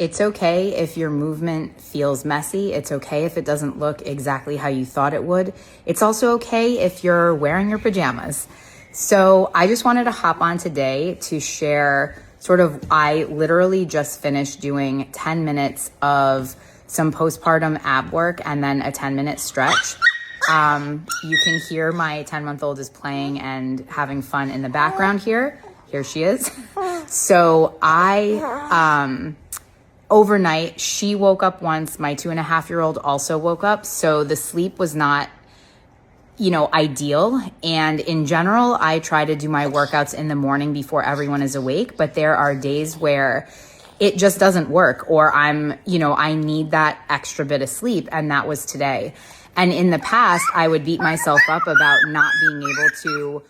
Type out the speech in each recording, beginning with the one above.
It's okay if your movement feels messy. It's okay if it doesn't look exactly how you thought it would. It's also okay if you're wearing your pajamas. So I just wanted to hop on today to share I literally just finished doing 10 minutes of some postpartum ab work and then a 10-minute stretch. You can hear my 10-month-old is playing and having fun in the background here. Here she is. So overnight, she woke up once. My 2.5-year-old also woke up. So the sleep was not, ideal. And in general, I try to do my workouts in the morning before everyone is awake. But there are days where it just doesn't work, or I need that extra bit of sleep. And that was today. And in the past, I would beat myself up about not being able to,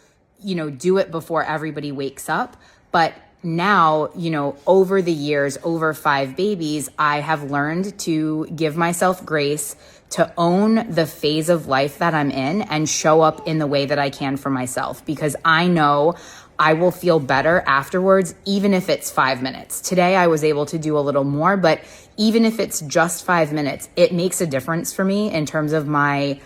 do it before everybody wakes up. But now, over the years, over 5 babies, I have learned to give myself grace, to own the phase of life that I'm in and show up in the way that I can for myself, because I know I will feel better afterwards, even if it's 5 minutes. Today, I was able to do a little more, but even if it's just 5 minutes, it makes a difference for me in terms of my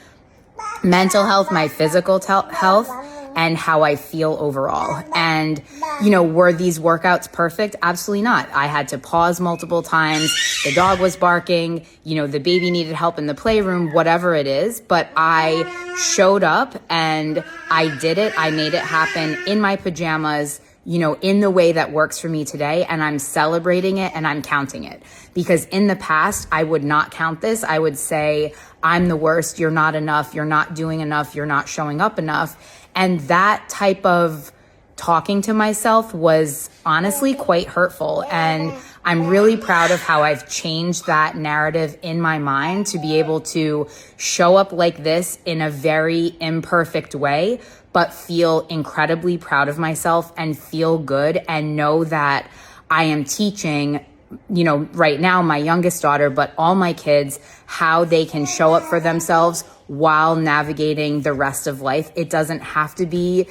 mental health, my physical health, and how I feel overall. And, were these workouts perfect? Absolutely not. I had to pause multiple times. The dog was barking, the baby needed help in the playroom, whatever it is. But I showed up and I did it. I made it happen in my pajamas, in the way that works for me today. And I'm celebrating it and I'm counting it. Because in the past, I would not count this. I would say, I'm the worst. You're not enough. You're not doing enough. You're not showing up enough. And that type of talking to myself was honestly quite hurtful. And I'm really proud of how I've changed that narrative in my mind to be able to show up like this in a very imperfect way, but feel incredibly proud of myself and feel good and know that I am teaching, right now my youngest daughter, but all my kids, how they can show up for themselves while navigating the rest of life. It doesn't have to be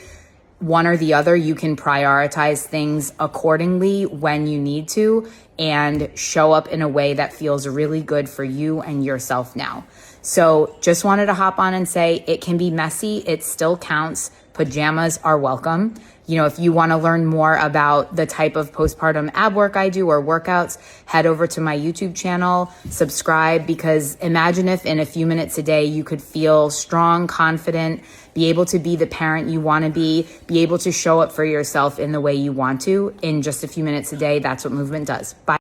one or the other. You can prioritize things accordingly when you need to and show up in a way that feels really good for you and yourself now. So just wanted to hop on and say it can be messy. It still counts. Pajamas are welcome. If you want to learn more about the type of postpartum ab work I do or workouts, head over to my YouTube channel, subscribe, because imagine if in a few minutes a day you could feel strong, confident, be able to be the parent you want to be able to show up for yourself in the way you want to in just a few minutes a day. That's what movement does. Bye.